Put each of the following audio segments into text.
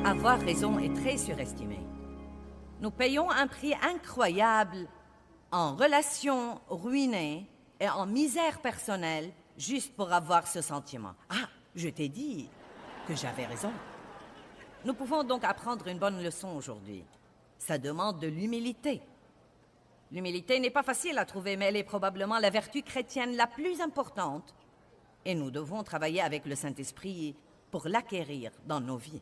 Avoir raison est très surestimé. Nous payons un prix incroyable en relations ruinées et en misère personnelle juste pour avoir ce sentiment. Ah, je t'ai dit que j'avais raison. Nous pouvons donc apprendre une bonne leçon aujourd'hui. Ça demande de l'humilité. L'humilité n'est pas facile à trouver, mais elle est probablement la vertu chrétienne la plus importante. Et nous devons travailler avec le Saint-Esprit pour l'acquérir dans nos vies.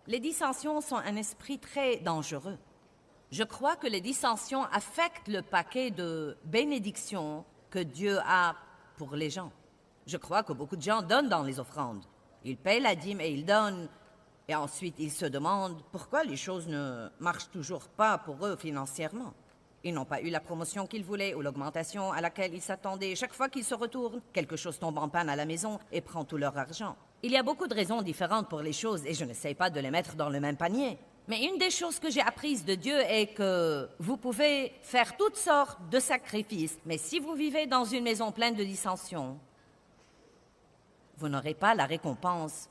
Les dissensions sont un esprit très dangereux. Je crois que les dissensions affectent le paquet de bénédictions que Dieu a pour les gens. Je crois que beaucoup de gens donnent dans les offrandes. Ils payent la dîme et ils donnent. Et ensuite, ils se demandent pourquoi les choses ne marchent toujours pas pour eux financièrement. Ils n'ont pas eu la promotion qu'ils voulaient ou l'augmentation à laquelle ils s'attendaient. Chaque fois qu'ils se retournent, quelque chose tombe en panne à la maison et prend tout leur argent. Il y a beaucoup de raisons différentes pour les choses et je n'essaye pas de les mettre dans le même panier. Mais une des choses que j'ai apprises de Dieu est que vous pouvez faire toutes sortes de sacrifices, mais si vous vivez dans une maison pleine de dissensions, vous n'aurez pas la récompense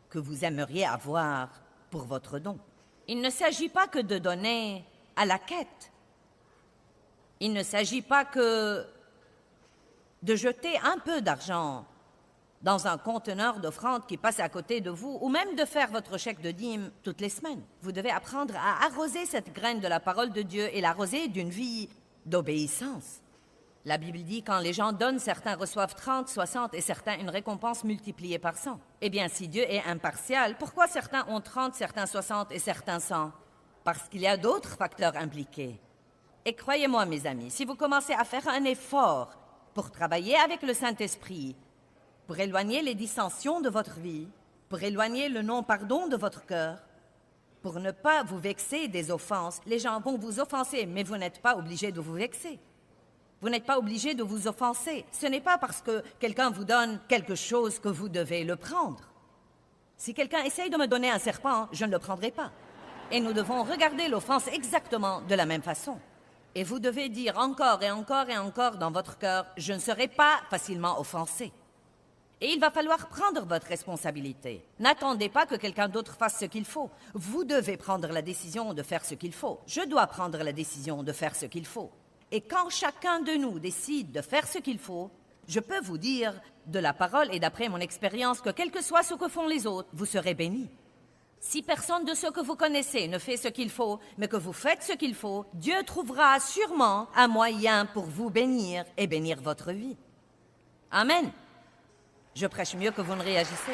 que vous aimeriez avoir pour votre don. Il ne s'agit pas que de donner à la quête. Il ne s'agit pas que de jeter un peu d'argent dans un conteneur d'offrandes qui passe à côté de vous, ou même de faire votre chèque de dîme toutes les semaines. Vous devez apprendre à arroser cette graine de la parole de Dieu et l'arroser d'une vie d'obéissance. La Bible dit, quand les gens donnent, certains reçoivent 30, 60 et certains une récompense multipliée par 100. Eh bien, si Dieu est impartial, pourquoi certains ont 30, certains 60 et certains 100? Parce qu'il y a d'autres facteurs impliqués. Et croyez-moi, mes amis, si vous commencez à faire un effort pour travailler avec le Saint-Esprit, pour éloigner les dissensions de votre vie, pour éloigner le non-pardon de votre cœur, pour ne pas vous vexer des offenses, les gens vont vous offenser, mais vous n'êtes pas obligé de vous vexer. Vous n'êtes pas obligé de vous offenser. Ce n'est pas parce que quelqu'un vous donne quelque chose que vous devez le prendre. Si quelqu'un essaye de me donner un serpent, je ne le prendrai pas. Et nous devons regarder l'offense exactement de la même façon. Et vous devez dire encore et encore et encore dans votre cœur, je ne serai pas facilement offensé. Et il va falloir prendre votre responsabilité. N'attendez pas que quelqu'un d'autre fasse ce qu'il faut. Vous devez prendre la décision de faire ce qu'il faut. Je dois prendre la décision de faire ce qu'il faut. Et quand chacun de nous décide de faire ce qu'il faut, je peux vous dire de la parole et d'après mon expérience que quel que soit ce que font les autres, vous serez bénis. Si personne de ceux que vous connaissez ne fait ce qu'il faut, mais que vous faites ce qu'il faut, Dieu trouvera sûrement un moyen pour vous bénir et bénir votre vie. Amen. Je prêche mieux que vous ne réagissez.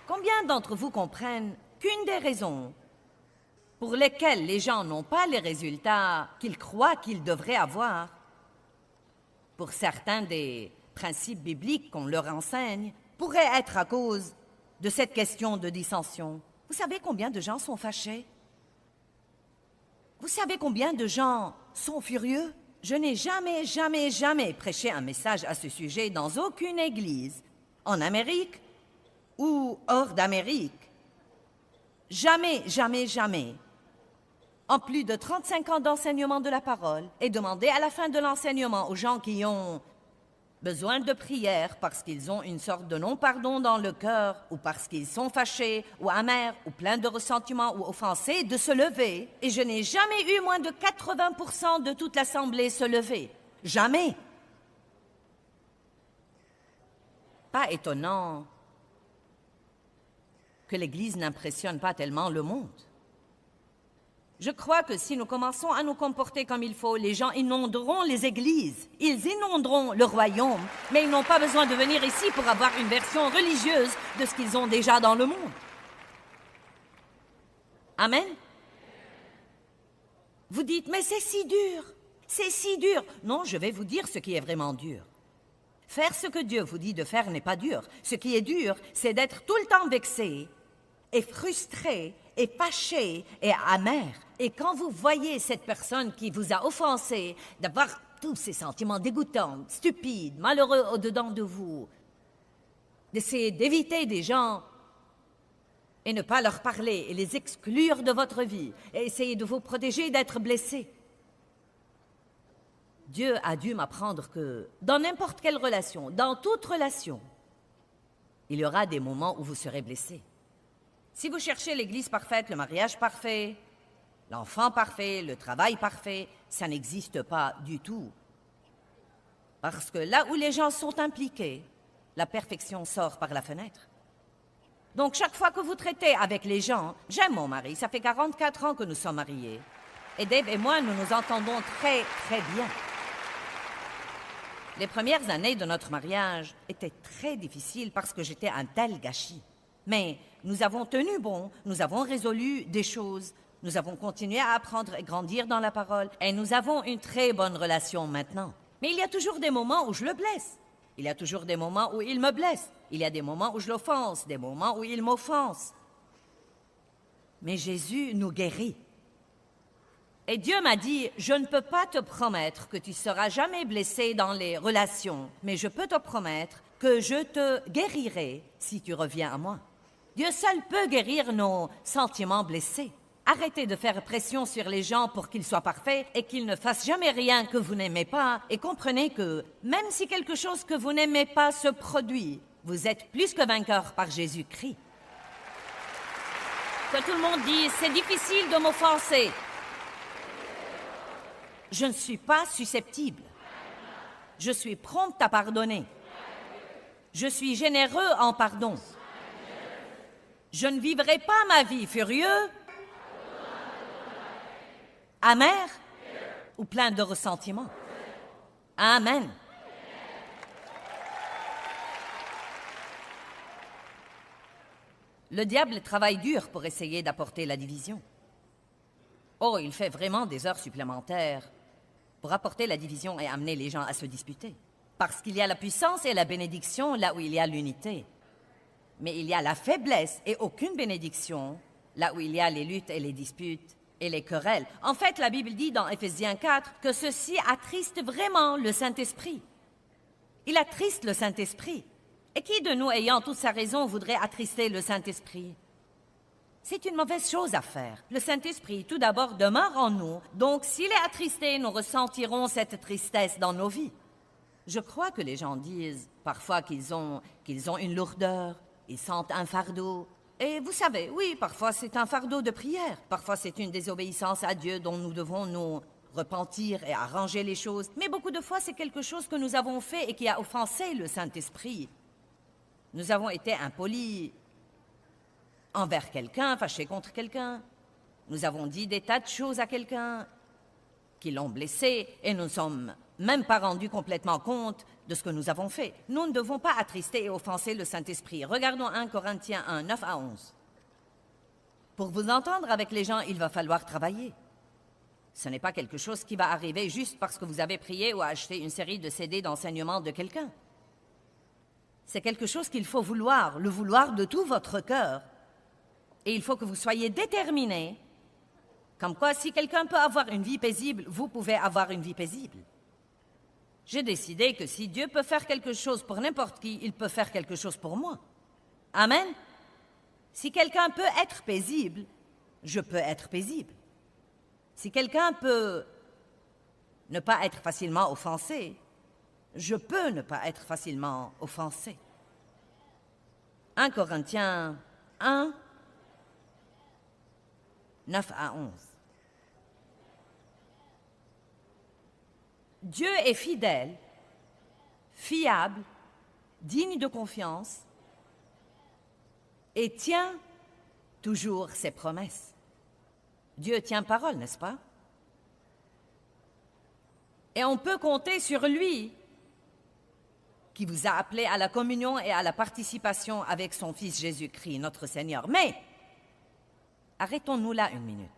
Combien d'entre vous comprennent qu'une des raisons pour lesquelles les gens n'ont pas les résultats qu'ils croient qu'ils devraient avoir, pour certains des principes bibliques qu'on leur enseigne, pourrait être à cause de cette question de dissension. Vous savez combien de gens sont fâchés? Vous savez combien de gens sont furieux? Je n'ai jamais prêché un message à ce sujet dans aucune église, en Amérique ou hors d'Amérique. Jamais. En plus de 35 ans d'enseignement de la parole, et demander à la fin de l'enseignement aux gens qui ont besoin de prière parce qu'ils ont une sorte de non-pardon dans le cœur, ou parce qu'ils sont fâchés, ou amers, ou pleins de ressentiments, ou offensés, de se lever. Et je n'ai jamais eu moins de 80% de toute l'assemblée se lever. Jamais. Pas étonnant que l'Église n'impressionne pas tellement le monde. Je crois que si nous commençons à nous comporter comme il faut, les gens inonderont les églises. Ils inonderont le royaume, mais ils n'ont pas besoin de venir ici pour avoir une version religieuse de ce qu'ils ont déjà dans le monde. Amen. Vous dites, mais c'est si dur. Non, je vais vous dire ce qui est vraiment dur. Faire ce que Dieu vous dit de faire n'est pas dur. Ce qui est dur, c'est d'être tout le temps vexé et frustré et fâché et amer. Et quand vous voyez cette personne qui vous a offensé, d'avoir tous ces sentiments dégoûtants, stupides, malheureux au-dedans de vous, d'essayer d'éviter des gens et ne pas leur parler et les exclure de votre vie et essayer de vous protéger d'être blessés. Dieu a dû m'apprendre que dans n'importe quelle relation, dans toute relation, il y aura des moments où vous serez blessés. Si vous cherchez l'église parfaite, le mariage parfait, l'enfant parfait, le travail parfait, ça n'existe pas du tout. Parce que là où les gens sont impliqués, la perfection sort par la fenêtre. Donc chaque fois que vous traitez avec les gens, j'aime mon mari, ça fait 44 ans que nous sommes mariés. Et Dave et moi, nous nous entendons très, très bien. Les premières années de notre mariage étaient très difficiles parce que j'étais un tel gâchis. Mais nous avons tenu bon, nous avons résolu des choses, nous avons continué à apprendre et grandir dans la parole, et nous avons une très bonne relation maintenant. Mais il y a toujours des moments où je le blesse. Il y a toujours des moments où il me blesse. Il y a des moments où je l'offense, des moments où il m'offense. Mais Jésus nous guérit. Et Dieu m'a dit, je ne peux pas te promettre que tu seras jamais blessé dans les relations, mais je peux te promettre que je te guérirai si tu reviens à moi. Dieu seul peut guérir nos sentiments blessés. Arrêtez de faire pression sur les gens pour qu'ils soient parfaits et qu'ils ne fassent jamais rien que vous n'aimez pas. Et comprenez que même si quelque chose que vous n'aimez pas se produit, vous êtes plus que vainqueur par Jésus-Christ. Que tout le monde dise, c'est difficile de m'offenser. Je ne suis pas susceptible. Je suis prompte à pardonner. Je suis généreux en pardon. Je ne vivrai pas ma vie furieux, amer ou plein de ressentiment. Amen. Le diable travaille dur pour essayer d'apporter la division. Oh, il fait vraiment des heures supplémentaires pour apporter la division et amener les gens à se disputer. Parce qu'il y a la puissance et la bénédiction là où il y a l'unité. Mais il y a la faiblesse et aucune bénédiction là où il y a les luttes et les disputes et les querelles. En fait, la Bible dit dans Éphésiens 4 que ceci attriste vraiment le Saint-Esprit. Il attriste le Saint-Esprit. Et qui de nous, ayant toute sa raison, voudrait attrister le Saint-Esprit? C'est une mauvaise chose à faire. Le Saint-Esprit, tout d'abord, demeure en nous. Donc, s'il est attristé, nous ressentirons cette tristesse dans nos vies. Je crois que les gens disent parfois qu'ils ont une lourdeur, ils sentent un fardeau. Et vous savez, oui, parfois c'est un fardeau de prière. Parfois c'est une désobéissance à Dieu dont nous devons nous repentir et arranger les choses. Mais beaucoup de fois, c'est quelque chose que nous avons fait et qui a offensé le Saint-Esprit. Nous avons été impolis envers quelqu'un, fâchés contre quelqu'un. Nous avons dit des tas de choses à quelqu'un qui l'ont blessé et nous ne sommes même pas rendus complètement compte de ce que nous avons fait. Nous ne devons pas attrister et offenser le Saint-Esprit. Regardons 1 Corinthiens 1, 9 à 11. Pour vous entendre avec les gens, il va falloir travailler. Ce n'est pas quelque chose qui va arriver juste parce que vous avez prié ou acheté une série de CD d'enseignement de quelqu'un. C'est quelque chose qu'il faut vouloir, le vouloir de tout votre cœur. Et il faut que vous soyez déterminés. Comme quoi, si quelqu'un peut avoir une vie paisible, vous pouvez avoir une vie paisible. J'ai décidé que si Dieu peut faire quelque chose pour n'importe qui, il peut faire quelque chose pour moi. Amen. Si quelqu'un peut être paisible, je peux être paisible. Si quelqu'un peut ne pas être facilement offensé, je peux ne pas être facilement offensé. 1 Corinthiens 1, 9 à 11. Dieu est fidèle, fiable, digne de confiance et tient toujours ses promesses. Dieu tient parole, n'est-ce pas? Et on peut compter sur lui qui vous a appelé à la communion et à la participation avec son Fils Jésus-Christ, notre Seigneur. Mais, arrêtons-nous là une minute.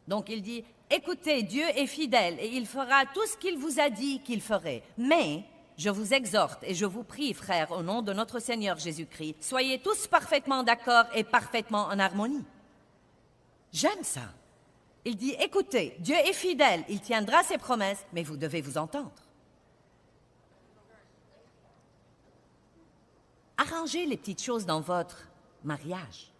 Donc il dit, écoutez, Dieu est fidèle et il fera tout ce qu'il vous a dit qu'il ferait. Mais, je vous exhorte et je vous prie, frères, au nom de notre Seigneur Jésus-Christ, soyez tous parfaitement d'accord et parfaitement en harmonie. J'aime ça. Il dit, écoutez, Dieu est fidèle, il tiendra ses promesses, mais vous devez vous entendre. Arrangez les petites choses dans votre mariage.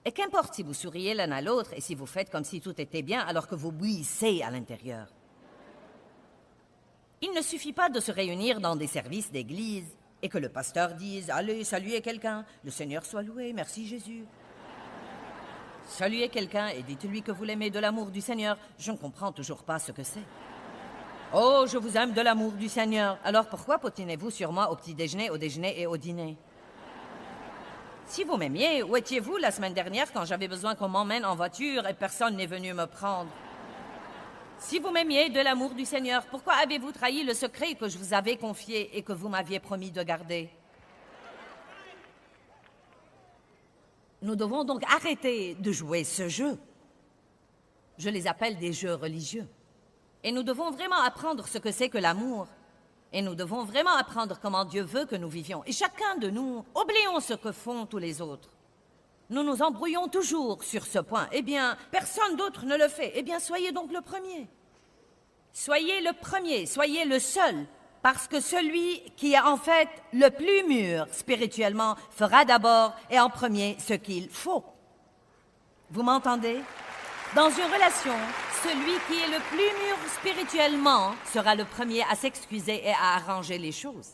Et qu'importe si vous souriez l'un à l'autre et si vous faites comme si tout était bien alors que vous bouillissez à l'intérieur. Il ne suffit pas de se réunir dans des services d'église et que le pasteur dise « Allez, saluez quelqu'un, le Seigneur soit loué, merci Jésus ». Saluez quelqu'un et dites-lui que vous l'aimez de l'amour du Seigneur. Je ne comprends toujours pas ce que c'est. Oh, je vous aime de l'amour du Seigneur. Alors pourquoi potinez-vous sur moi au petit déjeuner, au déjeuner et au dîner? Si vous m'aimiez, où étiez-vous la semaine dernière quand j'avais besoin qu'on m'emmène en voiture et personne n'est venu me prendre? Si vous m'aimiez de l'amour du Seigneur, pourquoi avez-vous trahi le secret que je vous avais confié et que vous m'aviez promis de garder? Nous devons donc arrêter de jouer ce jeu. Je les appelle des jeux religieux. Et nous devons vraiment apprendre ce que c'est que l'amour. Et nous devons vraiment apprendre comment Dieu veut que nous vivions. Et chacun de nous, oublions ce que font tous les autres. Nous nous embrouillons toujours sur ce point. Eh bien, personne d'autre ne le fait. Eh bien, soyez donc le premier. Soyez le premier, soyez le seul. Parce que celui qui est en fait le plus mûr spirituellement fera d'abord et en premier ce qu'il faut. Vous m'entendez? Dans une relation, celui qui est le plus mûr spirituellement sera le premier à s'excuser et à arranger les choses.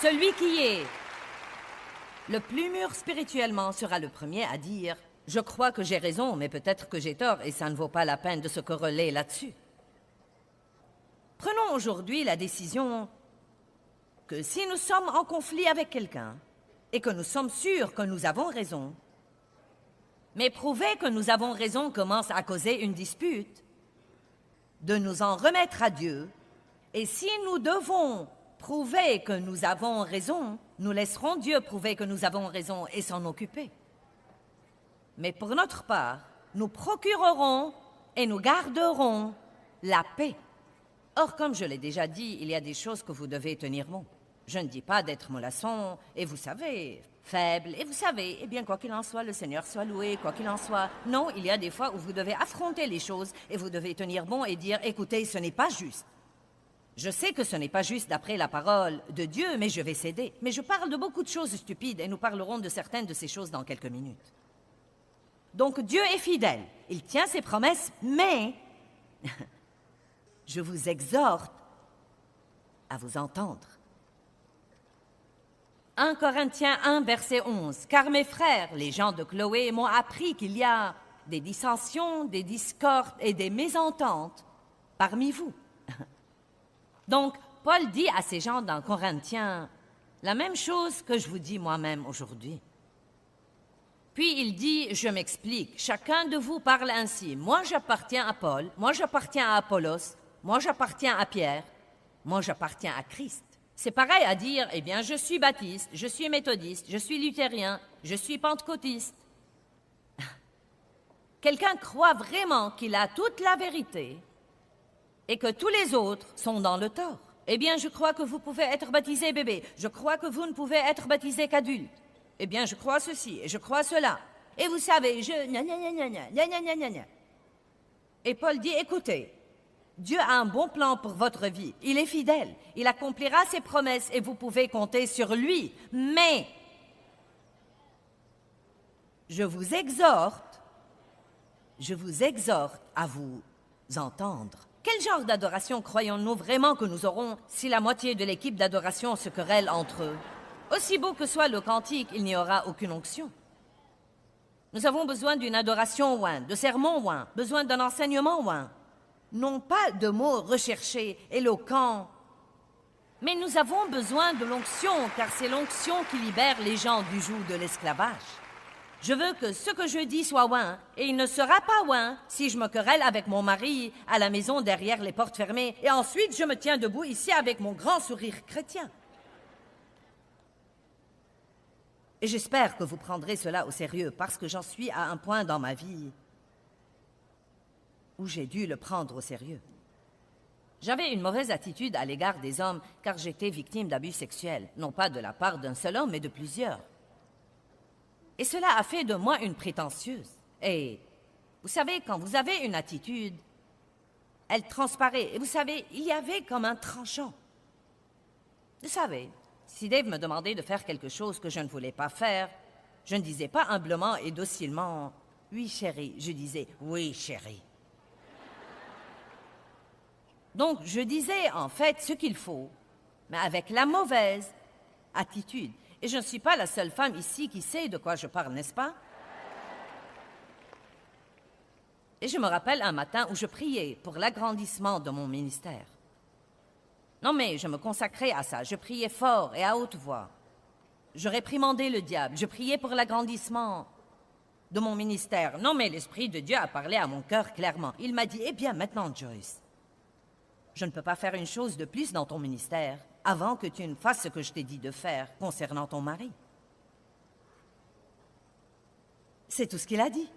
Celui qui est le plus mûr spirituellement sera le premier à dire « Je crois que j'ai raison, mais peut-être que j'ai tort et ça ne vaut pas la peine de se quereller là-dessus. » Prenons aujourd'hui la décision que si nous sommes en conflit avec quelqu'un et que nous sommes sûrs que nous avons raison, mais prouver que nous avons raison commence à causer une dispute, de nous en remettre à Dieu, et si nous devons prouver que nous avons raison, nous laisserons Dieu prouver que nous avons raison et s'en occuper. Mais pour notre part, nous procurerons et nous garderons la paix. Or, comme je l'ai déjà dit, il y a des choses que vous devez tenir bon. Je ne dis pas d'être mollasson, et vous savez, faible, et vous savez, eh bien, quoi qu'il en soit, le Seigneur soit loué, quoi qu'il en soit. Non, il y a des fois où vous devez affronter les choses, et vous devez tenir bon et dire, écoutez, ce n'est pas juste. Je sais que ce n'est pas juste d'après la parole de Dieu, mais je vais céder. Mais je parle de beaucoup de choses stupides, et nous parlerons de certaines de ces choses dans quelques minutes. Donc Dieu est fidèle, il tient ses promesses, mais je vous exhorte à vous entendre. 1 Corinthiens 1, verset 11. « Car mes frères, les gens de Chloé, m'ont appris qu'il y a des dissensions, des discordes et des mésententes parmi vous. » Donc, Paul dit à ces gens dans Corinthiens la même chose que je vous dis moi-même aujourd'hui. Puis il dit, je m'explique, chacun de vous parle ainsi. Moi, j'appartiens à Paul, moi, j'appartiens à Apollos, moi, j'appartiens à Pierre, moi, j'appartiens à Christ. C'est pareil à dire, eh bien, je suis baptiste, je suis méthodiste, je suis luthérien, je suis pentecôtiste. Quelqu'un croit vraiment qu'il a toute la vérité et que tous les autres sont dans le tort. Eh bien, je crois que vous pouvez être baptisé bébé. Je crois que vous ne pouvez être baptisé qu'adulte. Eh bien, je crois ceci et je crois cela. Et vous savez, Et Paul dit, écoutez, Dieu a un bon plan pour votre vie. Il est fidèle. Il accomplira ses promesses et vous pouvez compter sur lui. Mais je vous exhorte à vous entendre. Quel genre d'adoration croyons-nous vraiment que nous aurons si la moitié de l'équipe d'adoration se querelle entre eux? Aussi beau que soit le cantique, il n'y aura aucune onction. Nous avons besoin d'une adoration ouin, de sermons ouin, besoin d'un enseignement ouin. Non pas de mots recherchés, éloquents, mais nous avons besoin de l'onction, car c'est l'onction qui libère les gens du joug de l'esclavage. Je veux que ce que je dis soit ouin, et il ne sera pas ouin si je me querelle avec mon mari à la maison derrière les portes fermées, et ensuite je me tiens debout ici avec mon grand sourire chrétien. Et j'espère que vous prendrez cela au sérieux, parce que j'en suis à un point dans ma vie où j'ai dû le prendre au sérieux. J'avais une mauvaise attitude à l'égard des hommes, car j'étais victime d'abus sexuels, non pas de la part d'un seul homme, mais de plusieurs. Et cela a fait de moi une prétentieuse. Et vous savez, quand vous avez une attitude, elle transparaît. Et vous savez, il y avait comme un tranchant. Vous savez, si Dave me demandait de faire quelque chose que je ne voulais pas faire, je ne disais pas humblement et docilement Oui, chérie. Je disais, oui, chérie. Donc, je disais en fait ce qu'il faut, mais avec la mauvaise attitude. Et je ne suis pas la seule femme ici qui sait de quoi je parle, n'est-ce pas? Et je me rappelle un matin où je priais pour l'agrandissement de mon ministère. Non, mais je me consacrais à ça. Je priais fort et à haute voix. Je réprimandais le diable. Je priais pour l'agrandissement de mon ministère. Non, mais l'Esprit de Dieu a parlé à mon cœur clairement. Il m'a dit, eh bien, maintenant, Joyce, je ne peux pas faire une chose de plus dans ton ministère avant que tu ne fasses ce que je t'ai dit de faire concernant ton mari. C'est tout ce qu'il a dit.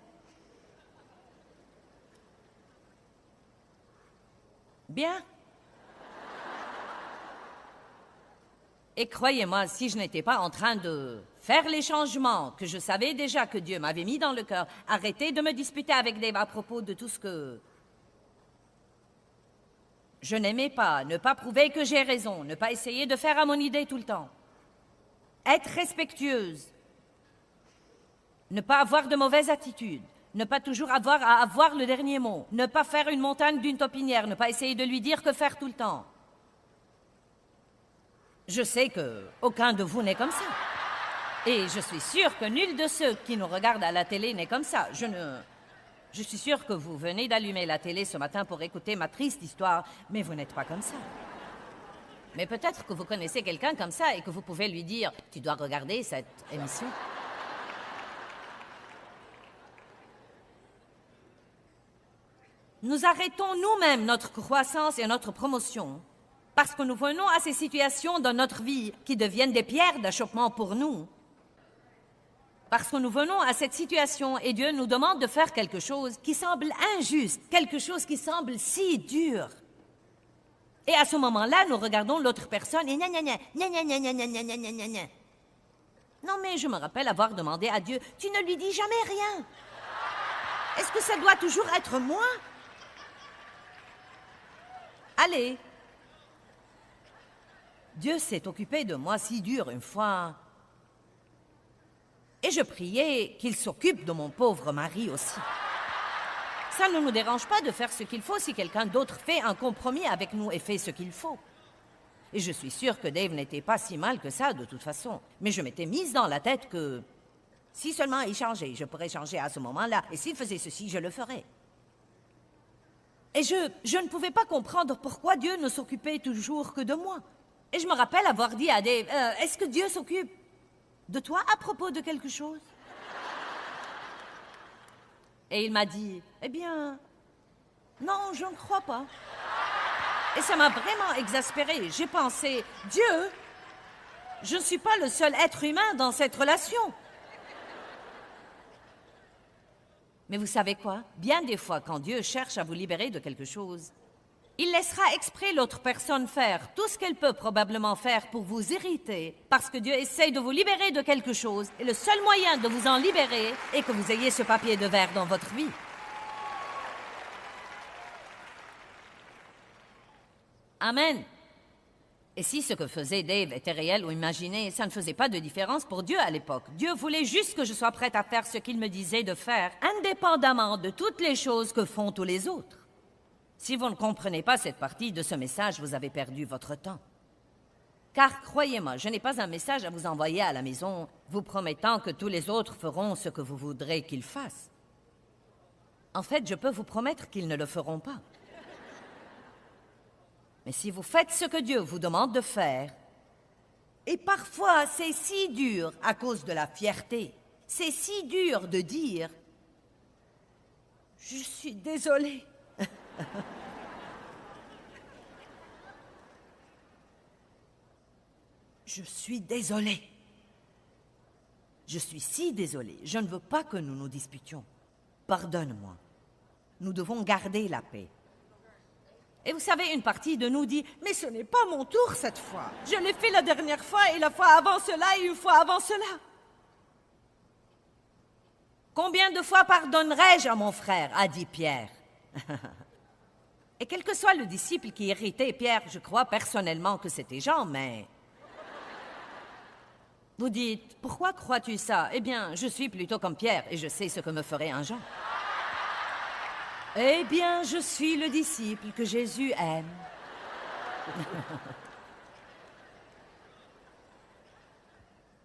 Bien. Et croyez-moi, si je n'étais pas en train de faire les changements que je savais déjà que Dieu m'avait mis dans le cœur, arrêtez de me disputer avec Dave à propos de tout ce que je n'aimais pas, ne pas prouver que j'ai raison, ne pas essayer de faire à mon idée tout le temps, être respectueuse, ne pas avoir de mauvaise attitude, ne pas toujours avoir à avoir le dernier mot, ne pas faire une montagne d'une taupinière, ne pas essayer de lui dire que faire tout le temps. Je sais qu'aucun de vous n'est comme ça. Et je suis sûre que nul de ceux qui nous regardent à la télé n'est comme ça. Je suis sûre que vous venez d'allumer la télé ce matin pour écouter ma triste histoire, mais vous n'êtes pas comme ça. Mais peut-être que vous connaissez quelqu'un comme ça et que vous pouvez lui dire « Tu dois regarder cette émission ». Nous arrêtons nous-mêmes notre croissance et notre promotion parce que nous venons à ces situations dans notre vie qui deviennent des pierres d'achoppement pour nous. Parce que nous venons à cette situation et Dieu nous demande de faire quelque chose qui semble injuste, quelque chose qui semble si dur. Et à ce moment-là, nous regardons l'autre personne et gna gna gna, gna gna gna gna gna gna gna gna gna. Non, mais je me rappelle avoir demandé à Dieu, tu ne lui dis jamais rien. Est-ce que ça doit toujours être moi? Allez. Dieu s'est occupé de moi si dur une fois. Et je priais qu'il s'occupe de mon pauvre mari aussi. Ça ne nous dérange pas de faire ce qu'il faut si quelqu'un d'autre fait un compromis avec nous et fait ce qu'il faut. Et je suis sûre que Dave n'était pas si mal que ça de toute façon. Mais je m'étais mise dans la tête que si seulement il changeait, je pourrais changer à ce moment-là. Et s'il faisait ceci, je le ferais. Et je ne pouvais pas comprendre pourquoi Dieu ne s'occupait toujours que de moi. Et je me rappelle avoir dit à Dave, est-ce que Dieu s'occupe de toi à propos de quelque chose? Et il m'a dit, eh bien, non, je ne crois pas. Et ça m'a vraiment exaspérée. J'ai pensé, Dieu, je ne suis pas le seul être humain dans cette relation. Mais vous savez quoi? Bien des fois, quand Dieu cherche à vous libérer de quelque chose, il laissera exprès l'autre personne faire tout ce qu'elle peut probablement faire pour vous irriter, parce que Dieu essaye de vous libérer de quelque chose, et le seul moyen de vous en libérer est que vous ayez ce papier de verre dans votre vie. Amen. Et si ce que faisait Dave était réel ou imaginé, ça ne faisait pas de différence pour Dieu à l'époque. Dieu voulait juste que je sois prête à faire ce qu'il me disait de faire, indépendamment de toutes les choses que font tous les autres. Si vous ne comprenez pas cette partie de ce message, vous avez perdu votre temps. Car croyez-moi, je n'ai pas un message à vous envoyer à la maison vous promettant que tous les autres feront ce que vous voudrez qu'ils fassent. En fait, je peux vous promettre qu'ils ne le feront pas. Mais si vous faites ce que Dieu vous demande de faire, et parfois c'est si dur à cause de la fierté, c'est si dur de dire « Je suis désolée ». Je suis désolée. Je suis si désolée. Je ne veux pas que nous nous disputions. Pardonne-moi. Nous devons garder la paix. Et vous savez, une partie de nous dit « Mais ce n'est pas mon tour cette fois. Je l'ai fait la dernière fois et la fois avant cela et une fois avant cela. » Combien de fois pardonnerai-je à mon frère, a dit Pierre. Et quel que soit le disciple qui irritait Pierre, je crois personnellement que c'était Jean, mais Vous dites, pourquoi crois-tu ça? Eh bien, je suis plutôt comme Pierre et je sais ce que me ferait un Jean. Eh bien, je suis le disciple que Jésus aime.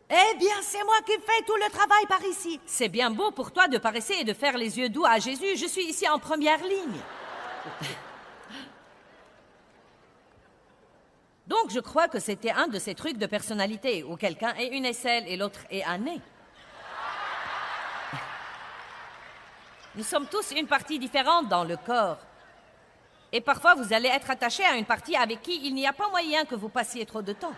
Eh bien, c'est moi qui fais tout le travail par ici. C'est bien beau pour toi de paresser et de faire les yeux doux à Jésus. Je suis ici en première ligne. Donc, je crois que c'était un de ces trucs de personnalité où quelqu'un est une aisselle et l'autre est un nez. Nous sommes tous une partie différente dans le corps. Et parfois, vous allez être attaché à une partie avec qui il n'y a pas moyen que vous passiez trop de temps.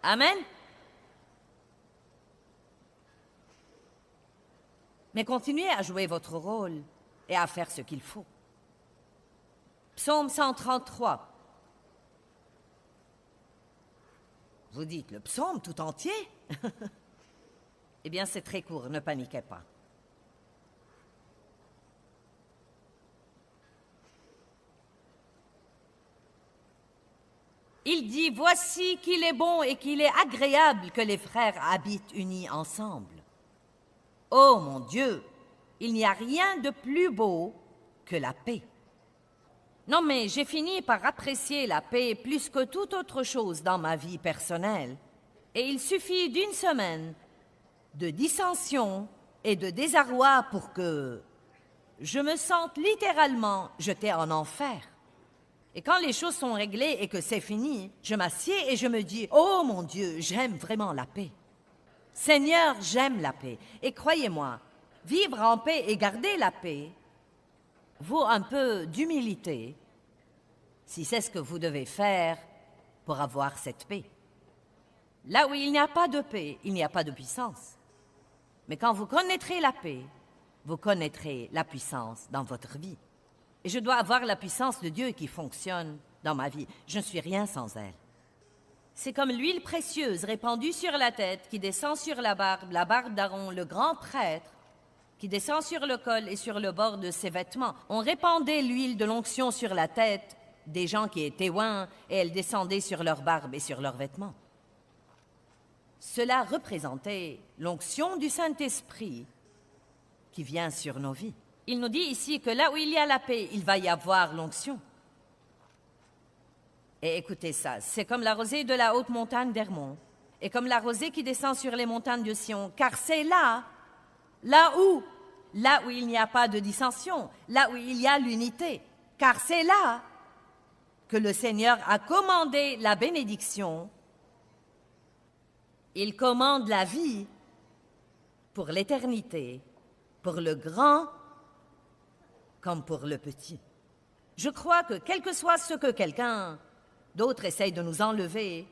Amen? Mais continuez à jouer votre rôle et à faire ce qu'il faut. Psaume 133. Vous dites le psaume tout entier? Eh bien, c'est très court, ne paniquez pas. Il dit, voici qu'il est bon et qu'il est agréable que les frères habitent unis ensemble. Oh mon Dieu, il n'y a rien de plus beau que la paix. Non, mais j'ai fini par apprécier la paix plus que toute autre chose dans ma vie personnelle. Et il suffit d'une semaine de dissension et de désarroi pour que je me sente littéralement jetée en enfer. Et quand les choses sont réglées et que c'est fini, je m'assieds et je me dis, oh mon Dieu, j'aime vraiment la paix. Seigneur, j'aime la paix. Et croyez-moi, vivre en paix et garder la paix vaut un peu d'humilité, si c'est ce que vous devez faire pour avoir cette paix. Là où il n'y a pas de paix, il n'y a pas de puissance. Mais quand vous connaîtrez la paix, vous connaîtrez la puissance dans votre vie. Et je dois avoir la puissance de Dieu qui fonctionne dans ma vie. Je ne suis rien sans elle. C'est comme l'huile précieuse répandue sur la tête qui descend sur la barbe d'Aaron, le grand prêtre, qui descend sur le col et sur le bord de ses vêtements. On répandait l'huile de l'onction sur la tête des gens qui étaient oints et elle descendait sur leur barbe et sur leurs vêtements. Cela représentait l'onction du Saint-Esprit qui vient sur nos vies. Il nous dit ici que là où il y a la paix, il va y avoir l'onction. Et écoutez ça, c'est comme la rosée de la haute montagne d'Hermon, et comme la rosée qui descend sur les montagnes de Sion, car c'est là où il n'y a pas de dissension, là où il y a l'unité, car c'est là que le Seigneur a commandé la bénédiction. Il commande la vie pour l'éternité, pour le grand comme pour le petit. Je crois que quel que soit ce que quelqu'un d'autre essaye de nous enlever,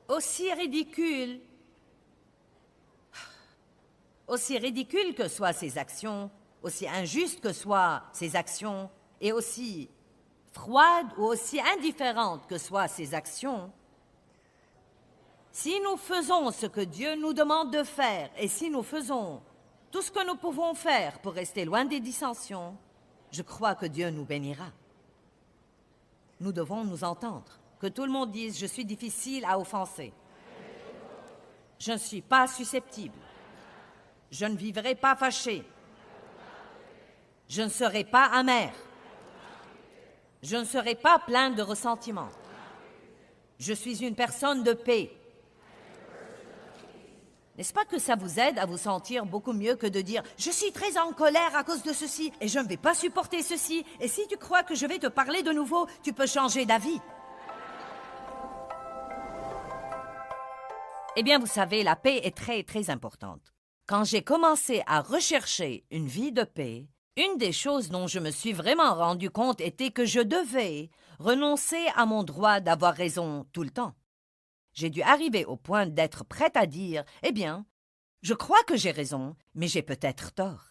aussi ridicule que soient ses actions, aussi injustes que soient ses actions, et aussi froides ou aussi indifférentes que soient ses actions, si nous faisons ce que Dieu nous demande de faire, et si nous faisons tout ce que nous pouvons faire pour rester loin des dissensions, je crois que Dieu nous bénira. Nous devons nous entendre. Que tout le monde dise « Je suis difficile à offenser. Je ne suis pas susceptible. Je ne vivrai pas fâché. Je ne serai pas amer. Je ne serai pas plein de ressentiment. Je suis une personne de paix. » N'est-ce pas que ça vous aide à vous sentir beaucoup mieux que de dire « Je suis très en colère à cause de ceci et je ne vais pas supporter ceci. Et si tu crois que je vais te parler de nouveau, tu peux changer d'avis. » Eh bien, vous savez, la paix est très, très importante. Quand j'ai commencé à rechercher une vie de paix, une des choses dont je me suis vraiment rendu compte était que je devais renoncer à mon droit d'avoir raison tout le temps. J'ai dû arriver au point d'être prête à dire « Eh bien, je crois que j'ai raison, mais j'ai peut-être tort. »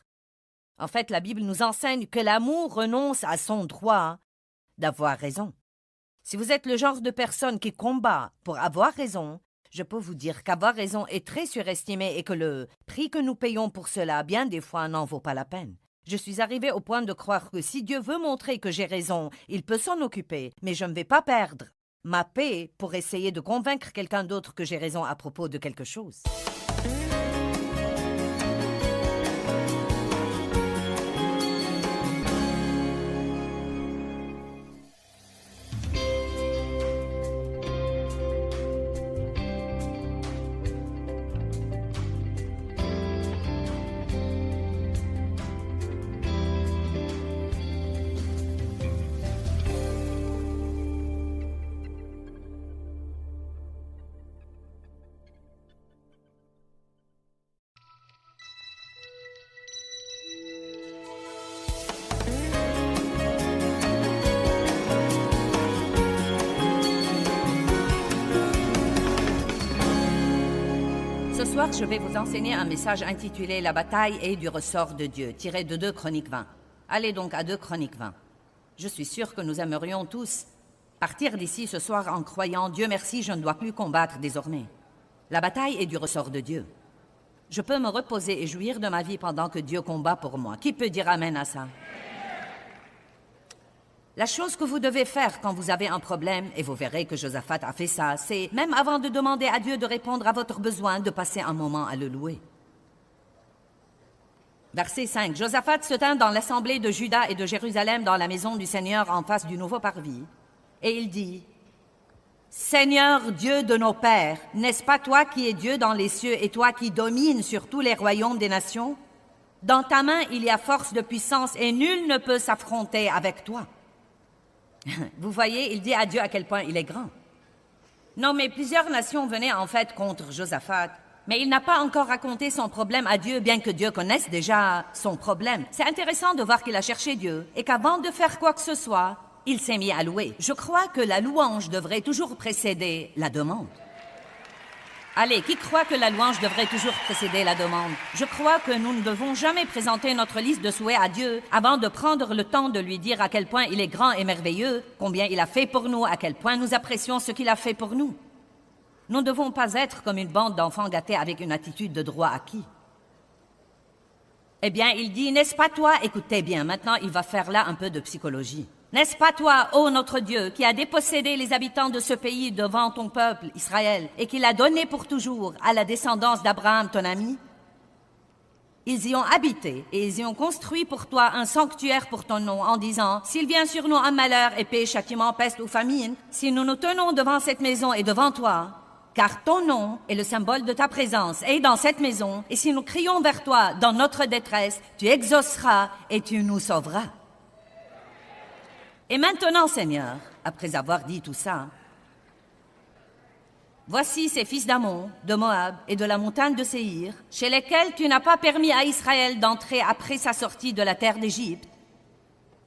En fait, la Bible nous enseigne que l'amour renonce à son droit d'avoir raison. Si vous êtes le genre de personne qui combat pour avoir raison, je peux vous dire qu'avoir raison est très surestimé et que le prix que nous payons pour cela, bien des fois, n'en vaut pas la peine. Je suis arrivée au point de croire que si Dieu veut montrer que j'ai raison, il peut s'en occuper, mais je ne vais pas perdre ma paix pour essayer de convaincre quelqu'un d'autre que j'ai raison à propos de quelque chose. Ce soir, je vais vous enseigner un message intitulé « La bataille est du ressort de Dieu », tiré de 2 Chroniques 20. Allez donc à 2 Chroniques 20. Je suis sûre que nous aimerions tous partir d'ici ce soir en croyant « Dieu merci, je ne dois plus combattre désormais ». La bataille est du ressort de Dieu. Je peux me reposer et jouir de ma vie pendant que Dieu combat pour moi. Qui peut dire amen à ça? La chose que vous devez faire quand vous avez un problème, et vous verrez que Josaphat a fait ça, c'est, même avant de demander à Dieu de répondre à votre besoin, de passer un moment à le louer. Verset 5. Josaphat se tint dans l'assemblée de Juda et de Jérusalem dans la maison du Seigneur en face du nouveau parvis, et il dit, « Seigneur Dieu de nos pères, n'est-ce pas toi qui es Dieu dans les cieux et toi qui domines sur tous les royaumes des nations? Dans ta main il y a force de puissance et nul ne peut s'affronter avec toi. » Vous voyez, il dit à Dieu à quel point il est grand. Non, mais plusieurs nations venaient en fait contre Josaphat, mais il n'a pas encore raconté son problème à Dieu, bien que Dieu connaisse déjà son problème. C'est intéressant de voir qu'il a cherché Dieu et qu'avant de faire quoi que ce soit, il s'est mis à louer. Je crois que la louange devrait toujours précéder la demande. Allez, qui croit que la louange devrait toujours précéder la demande? Je crois que nous ne devons jamais présenter notre liste de souhaits à Dieu avant de prendre le temps de lui dire à quel point il est grand et merveilleux, combien il a fait pour nous, à quel point nous apprécions ce qu'il a fait pour nous. Nous ne devons pas être comme une bande d'enfants gâtés avec une attitude de droit acquis. Eh bien, il dit, n'est-ce pas toi? Écoutez bien, maintenant il va faire là un peu de psychologie. N'est-ce pas toi, ô notre Dieu, qui a dépossédé les habitants de ce pays devant ton peuple, Israël, et qui l'a donné pour toujours à la descendance d'Abraham, ton ami? Ils y ont habité et ils y ont construit pour toi un sanctuaire pour ton nom en disant, s'il vient sur nous un malheur, épée, châtiment, peste ou famine, si nous nous tenons devant cette maison et devant toi, car ton nom est le symbole de ta présence et dans cette maison, et si nous crions vers toi dans notre détresse, tu exauceras et tu nous sauveras. Et maintenant, Seigneur, après avoir dit tout ça, voici ces fils d'Ammon, de Moab et de la montagne de Séhir, chez lesquels tu n'as pas permis à Israël d'entrer après sa sortie de la terre d'Égypte,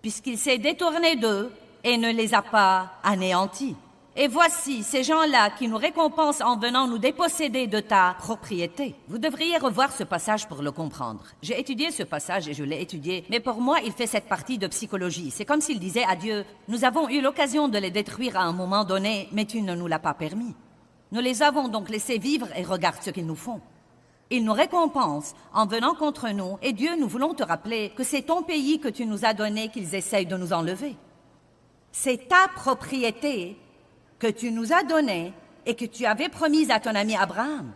puisqu'il s'est détourné d'eux et ne les a pas anéantis. Et voici ces gens-là qui nous récompensent en venant nous déposséder de ta propriété. Vous devriez revoir ce passage pour le comprendre. J'ai étudié ce passage et je l'ai étudié, mais pour moi, il fait cette partie de psychologie. C'est comme s'il disait à Dieu, nous avons eu l'occasion de les détruire à un moment donné, mais tu ne nous l'as pas permis. Nous les avons donc laissés vivre et regarde ce qu'ils nous font. Ils nous récompensent en venant contre nous, et Dieu, nous voulons te rappeler que c'est ton pays que tu nous as donné qu'ils essayent de nous enlever. C'est ta propriété que tu nous as donnée et que tu avais promise à ton ami Abraham.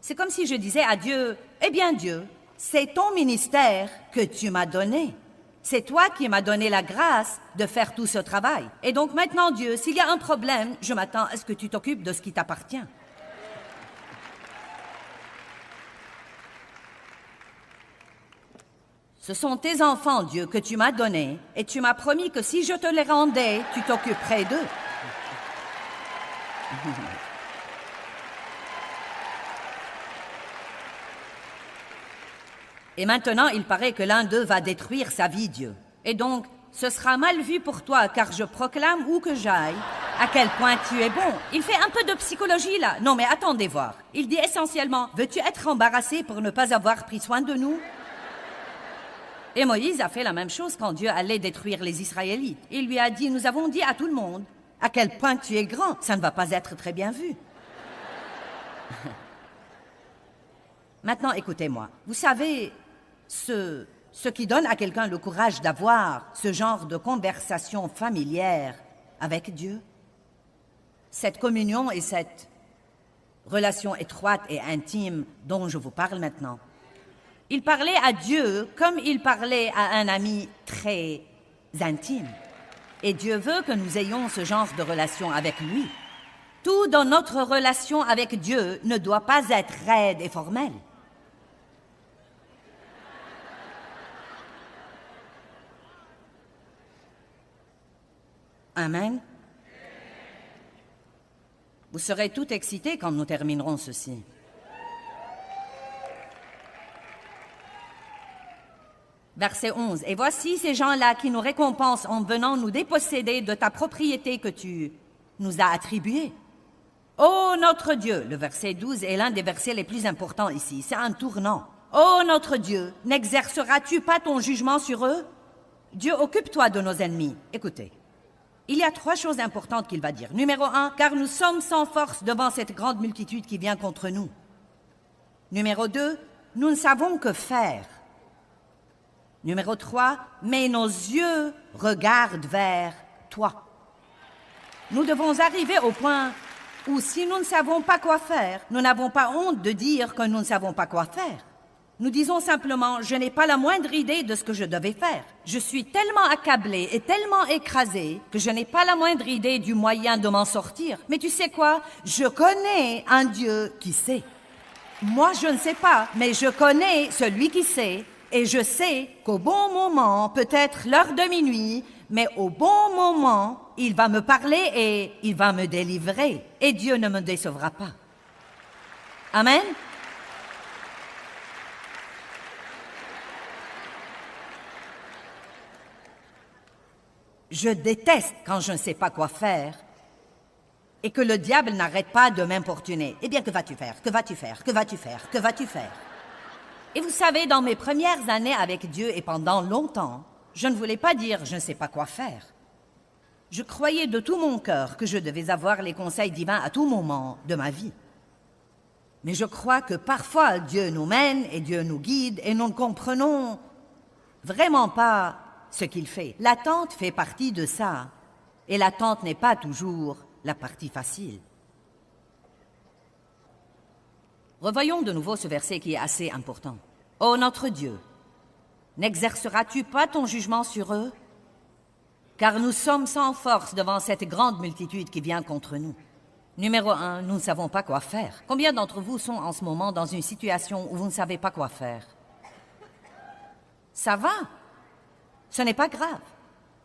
C'est comme si je disais à Dieu, eh bien Dieu, c'est ton ministère que tu m'as donné. C'est toi qui m'as donné la grâce de faire tout ce travail. Et donc maintenant Dieu, s'il y a un problème, je m'attends à ce que tu t'occupes de ce qui t'appartient. Ce sont tes enfants, Dieu, que tu m'as donnés, et tu m'as promis que si je te les rendais, tu t'occuperais d'eux. Et maintenant, il paraît que l'un d'eux va détruire sa vie, Dieu. Et donc, ce sera mal vu pour toi, car je proclame où que j'aille, à quel point tu es bon. Il fait un peu de psychologie, là. Non, mais attendez voir. Il dit essentiellement, veux-tu être embarrassé pour ne pas avoir pris soin de nous? Et Moïse a fait la même chose quand Dieu allait détruire les Israélites. Il lui a dit, nous avons dit à tout le monde, à quel point tu es grand, ça ne va pas être très bien vu. Maintenant, écoutez-moi. Vous savez, ce qui donne à quelqu'un le courage d'avoir ce genre de conversation familière avec Dieu, Cette communion et cette relation étroite et intime dont je vous parle maintenant. Il parlait à Dieu comme il parlait à un ami très intime. Et Dieu veut que nous ayons ce genre de relation avec lui. Tout dans notre relation avec Dieu ne doit pas être raide et formel. Amen. Vous serez tout excités quand nous terminerons ceci. Verset 11. « Et voici ces gens-là qui nous récompensent en venant nous déposséder de ta propriété que tu nous as attribuée. Ô notre Dieu !» Le verset 12 est l'un des versets les plus importants ici. C'est un tournant. « Ô notre Dieu, n'exerceras-tu pas ton jugement sur eux? Dieu, occupe-toi de nos ennemis. » Écoutez. Il y a 3 choses importantes qu'il va dire. Numéro 1, car nous sommes sans force devant cette grande multitude qui vient contre nous. Numéro 2, nous ne savons que faire. Numéro 3, mais nos yeux regardent vers toi. Nous devons arriver au point où si nous ne savons pas quoi faire, nous n'avons pas honte de dire que nous ne savons pas quoi faire. Nous disons simplement, je n'ai pas la moindre idée de ce que je devais faire. Je suis tellement accablé et tellement écrasé que je n'ai pas la moindre idée du moyen de m'en sortir. Mais tu sais quoi? Je connais un Dieu qui sait. Moi, je ne sais pas, mais je connais celui qui sait. Et je sais qu'au bon moment, peut-être l'heure de minuit, mais au bon moment, il va me parler et il va me délivrer. Et Dieu ne me décevra pas. Amen? Je déteste quand je ne sais pas quoi faire et que le diable n'arrête pas de m'importuner. Eh bien, que vas-tu faire? Que vas-tu faire? Que vas-tu faire? Que vas-tu faire? Et vous savez, dans mes premières années avec Dieu et pendant longtemps, je ne voulais pas dire « je ne sais pas quoi faire ». Je croyais de tout mon cœur que je devais avoir les conseils divins à tout moment de ma vie. Mais je crois que parfois Dieu nous mène et Dieu nous guide et nous ne comprenons vraiment pas ce qu'il fait. L'attente fait partie de ça, et l'attente n'est pas toujours la partie facile. Revoyons de nouveau ce verset qui est assez important. « Ô notre Dieu, n'exerceras-tu pas ton jugement sur eux? Car nous sommes sans force devant cette grande multitude qui vient contre nous. » Numéro 1, nous ne savons pas quoi faire. Combien d'entre vous sont en ce moment dans une situation où vous ne savez pas quoi faire? Ça va. Ce n'est pas grave.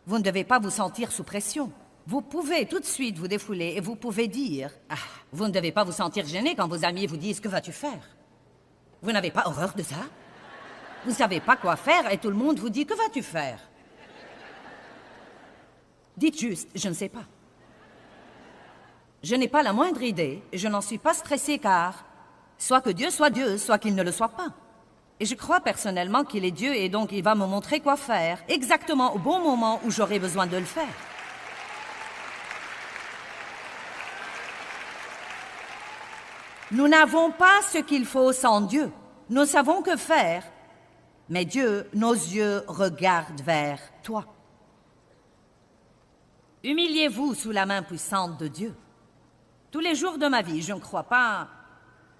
Vous ne devez pas vous sentir sous pression. Vous pouvez tout de suite vous défouler et vous pouvez dire « Ah, vous ne devez pas vous sentir gêné quand vos amis vous disent « Que vas-tu faire ?» Vous n'avez pas horreur de ça? Vous ne savez pas quoi faire et tout le monde vous dit « Que vas-tu faire ?» Dites juste « Je ne sais pas ». Je n'ai pas la moindre idée et je n'en suis pas stressée car soit que Dieu, soit qu'il ne le soit pas. Et je crois personnellement qu'il est Dieu et donc il va me montrer quoi faire, exactement au bon moment où j'aurai besoin de le faire. Nous n'avons pas ce qu'il faut sans Dieu. Nous savons que faire, mais Dieu, nos yeux regardent vers toi. Humiliez-vous sous la main puissante de Dieu. Tous les jours de ma vie, je ne crois pas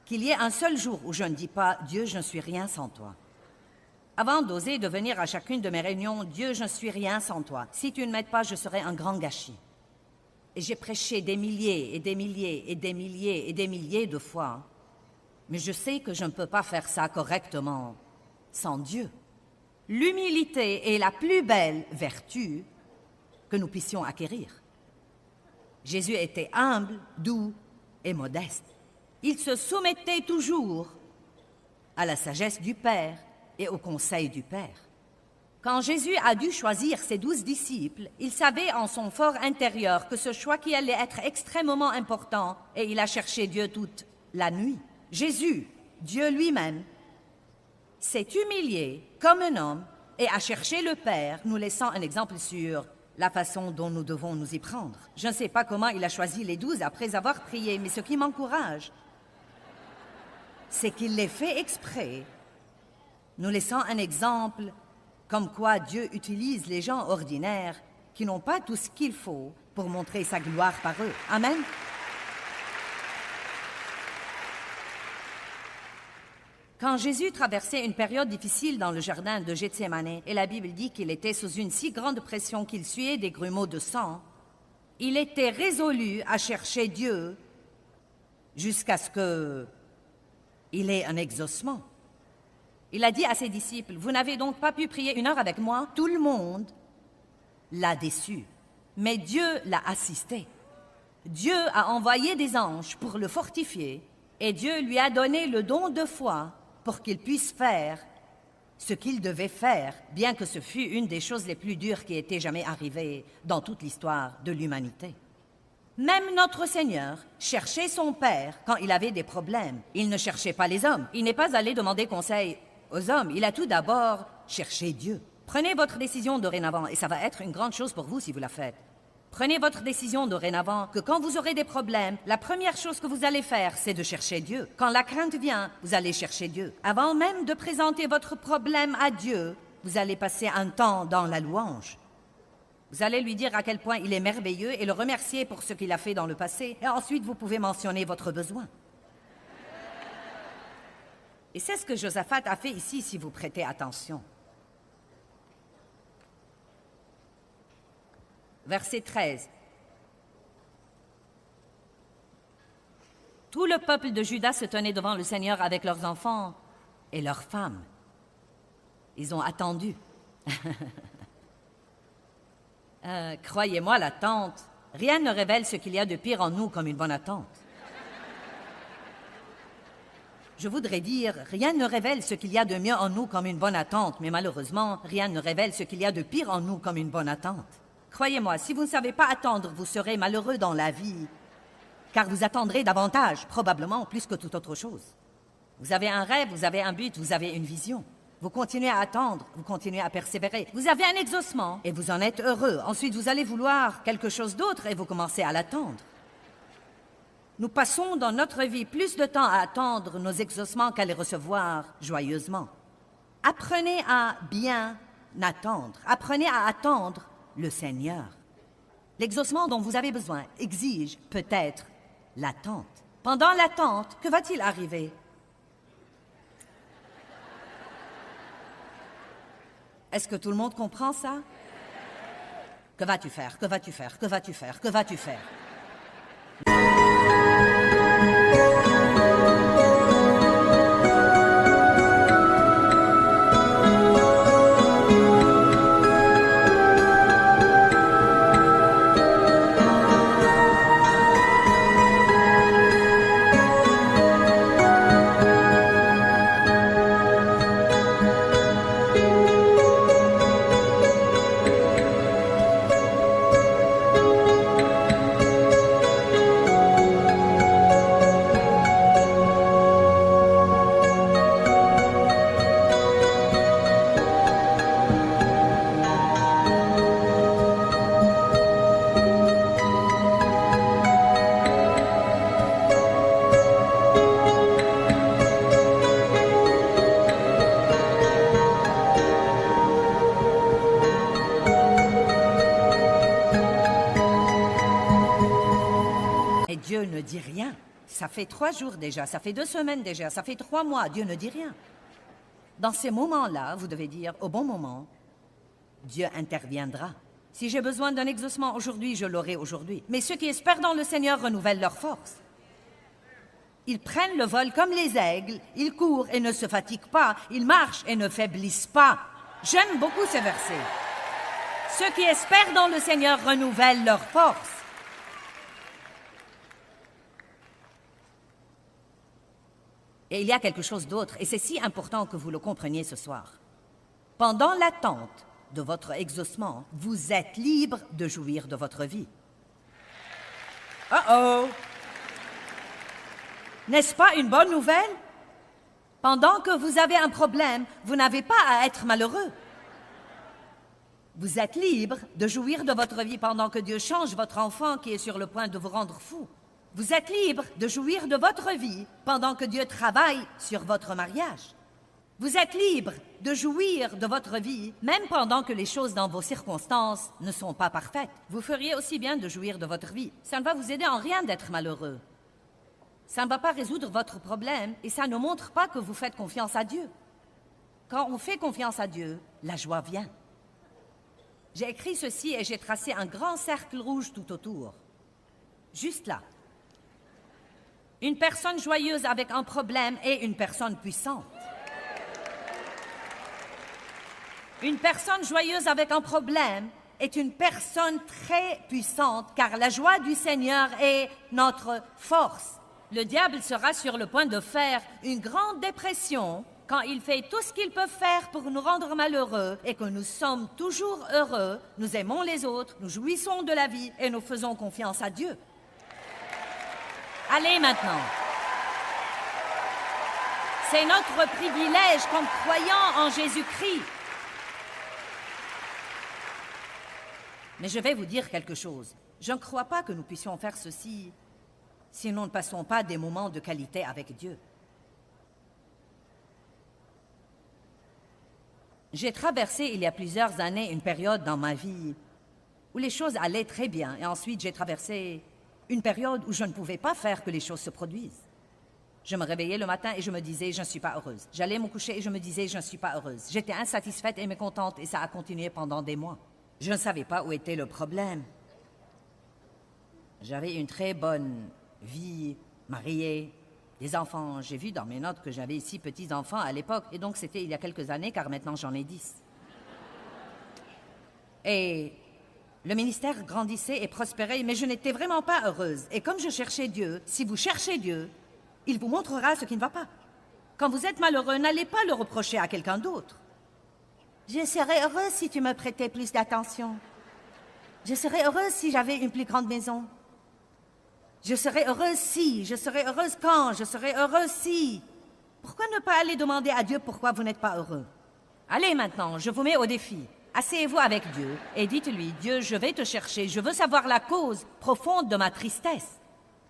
qu'il y ait un seul jour où je ne dis pas « Dieu, je ne suis rien sans toi ». Avant d'oser de venir à chacune de mes réunions, « Dieu, je ne suis rien sans toi. Si tu ne m'aides pas, je serai un grand gâchis. » Et j'ai prêché des milliers et des milliers et des milliers et des milliers de fois. Mais je sais que je ne peux pas faire ça correctement sans Dieu. L'humilité est la plus belle vertu que nous puissions acquérir. Jésus était humble, doux et modeste. Il se soumettait toujours à la sagesse du Père et au conseil du Père. Quand Jésus a dû choisir ses 12 disciples, il savait en son fort intérieur que ce choix qui allait être extrêmement important et il a cherché Dieu toute la nuit. Jésus, Dieu lui-même, s'est humilié comme un homme et a cherché le Père, nous laissant un exemple sur la façon dont nous devons nous y prendre. Je ne sais pas comment il a choisi les 12 après avoir prié, mais ce qui m'encourage, c'est qu'il les fait exprès, nous laissant un exemple comme quoi Dieu utilise les gens ordinaires qui n'ont pas tout ce qu'il faut pour montrer sa gloire par eux. Amen. Quand Jésus traversait une période difficile dans le jardin de Gethsémane, et la Bible dit qu'il était sous une si grande pression qu'il suait des grumeaux de sang, il était résolu à chercher Dieu jusqu'à ce qu'il ait un exaucement. Il a dit à ses disciples, « Vous n'avez donc pas pu prier 1 heure avec moi? » Tout le monde l'a déçu, mais Dieu l'a assisté. Dieu a envoyé des anges pour le fortifier et Dieu lui a donné le don de foi pour qu'il puisse faire ce qu'il devait faire, bien que ce fût une des choses les plus dures qui était jamais arrivée dans toute l'histoire de l'humanité. Même notre Seigneur cherchait son Père quand il avait des problèmes. Il ne cherchait pas les hommes. Il n'est pas allé demander conseil aux hommes. Il a tout d'abord cherché Dieu. Prenez votre décision dorénavant, et ça va être une grande chose pour vous si vous la faites. Prenez votre décision dorénavant que quand vous aurez des problèmes, la première chose que vous allez faire, c'est de chercher Dieu. Quand la crainte vient, vous allez chercher Dieu. Avant même de présenter votre problème à Dieu, vous allez passer un temps dans la louange. Vous allez lui dire à quel point il est merveilleux et le remercier pour ce qu'il a fait dans le passé. Et ensuite, vous pouvez mentionner votre besoin. Et c'est ce que Josaphat a fait ici, si vous prêtez attention. Verset 13. Tout le peuple de Juda se tenait devant le Seigneur avec leurs enfants et leurs femmes. Ils ont attendu. Croyez-moi, l'attente, rien ne révèle ce qu'il y a de pire en nous comme une bonne attente. Je voudrais dire, rien ne révèle ce qu'il y a de mieux en nous comme une bonne attente, mais malheureusement, rien ne révèle ce qu'il y a de pire en nous comme une bonne attente. Croyez-moi, si vous ne savez pas attendre, vous serez malheureux dans la vie, car vous attendrez davantage, probablement plus que toute autre chose. Vous avez un rêve, vous avez un but, vous avez une vision. Vous continuez à attendre, vous continuez à persévérer. Vous avez un exaucement et vous en êtes heureux. Ensuite, vous allez vouloir quelque chose d'autre et vous commencez à l'attendre. Nous passons dans notre vie plus de temps à attendre nos exaucements qu'à les recevoir joyeusement. Apprenez à bien attendre. Apprenez à attendre le Seigneur. L'exaucement dont vous avez besoin exige peut-être l'attente. Pendant l'attente, que va-t-il arriver? Est-ce que tout le monde comprend ça? Que vas-tu faire? Que vas-tu faire? Que vas-tu faire? Que vas-tu faire? Dieu ne dit rien. Ça fait 3 jours déjà, ça fait 2 semaines déjà, ça fait 3 mois, Dieu ne dit rien. Dans ces moments-là, vous devez dire, au bon moment, Dieu interviendra. Si j'ai besoin d'un exaucement aujourd'hui, je l'aurai aujourd'hui. Mais ceux qui espèrent dans le Seigneur renouvellent leur force. Ils prennent le vol comme les aigles, ils courent et ne se fatiguent pas, ils marchent et ne faiblissent pas. J'aime beaucoup ces versets. Ceux qui espèrent dans le Seigneur renouvellent leur force. Et il y a quelque chose d'autre, et c'est si important que vous le compreniez ce soir. Pendant l'attente de votre exaucement, vous êtes libre de jouir de votre vie. Oh! N'est-ce pas une bonne nouvelle? Pendant que vous avez un problème, vous n'avez pas à être malheureux. Vous êtes libre de jouir de votre vie pendant que Dieu change votre enfant qui est sur le point de vous rendre fou. Vous êtes libre de jouir de votre vie pendant que Dieu travaille sur votre mariage. Vous êtes libre de jouir de votre vie même pendant que les choses dans vos circonstances ne sont pas parfaites. Vous feriez aussi bien de jouir de votre vie. Ça ne va vous aider en rien d'être malheureux. Ça ne va pas résoudre votre problème et ça ne montre pas que vous faites confiance à Dieu. Quand on fait confiance à Dieu, la joie vient. J'ai écrit ceci et j'ai tracé un grand cercle rouge tout autour. Juste là. Une personne joyeuse avec un problème est une personne puissante. Une personne joyeuse avec un problème est une personne très puissante, car la joie du Seigneur est notre force. Le diable sera sur le point de faire une grande dépression quand il fait tout ce qu'il peut faire pour nous rendre malheureux et que nous sommes toujours heureux, nous aimons les autres, nous jouissons de la vie et nous faisons confiance à Dieu. Allez maintenant. C'est notre privilège comme croyants en Jésus-Christ. Mais je vais vous dire quelque chose. Je ne crois pas que nous puissions faire ceci si nous ne passons pas des moments de qualité avec Dieu. J'ai traversé il y a plusieurs années une période dans ma vie où les choses allaient très bien et ensuite j'ai traversé une période où je ne pouvais pas faire que les choses se produisent. Je me réveillais le matin et je me disais « je ne suis pas heureuse ». J'allais me coucher et je me disais « je ne suis pas heureuse ». J'étais insatisfaite et mécontente et ça a continué pendant des mois. Je ne savais pas où était le problème. J'avais une très bonne vie, mariée, des enfants. J'ai vu dans mes notes que j'avais 6 petits-enfants à l'époque, et donc c'était il y a quelques années, car maintenant j'en ai 10. Et le ministère grandissait et prospérait, mais je n'étais vraiment pas heureuse. Et comme je cherchais Dieu, si vous cherchez Dieu, il vous montrera ce qui ne va pas. Quand vous êtes malheureux, n'allez pas le reprocher à quelqu'un d'autre. Je serais heureuse si tu me prêtais plus d'attention. Je serais heureuse si j'avais une plus grande maison. Je serais heureuse si, je serais heureuse quand, je serais heureuse si. Pourquoi ne pas aller demander à Dieu pourquoi vous n'êtes pas heureux? Allez maintenant, je vous mets au défi. Asseyez-vous avec Dieu et dites-lui, Dieu, je vais te chercher, je veux savoir la cause profonde de ma tristesse.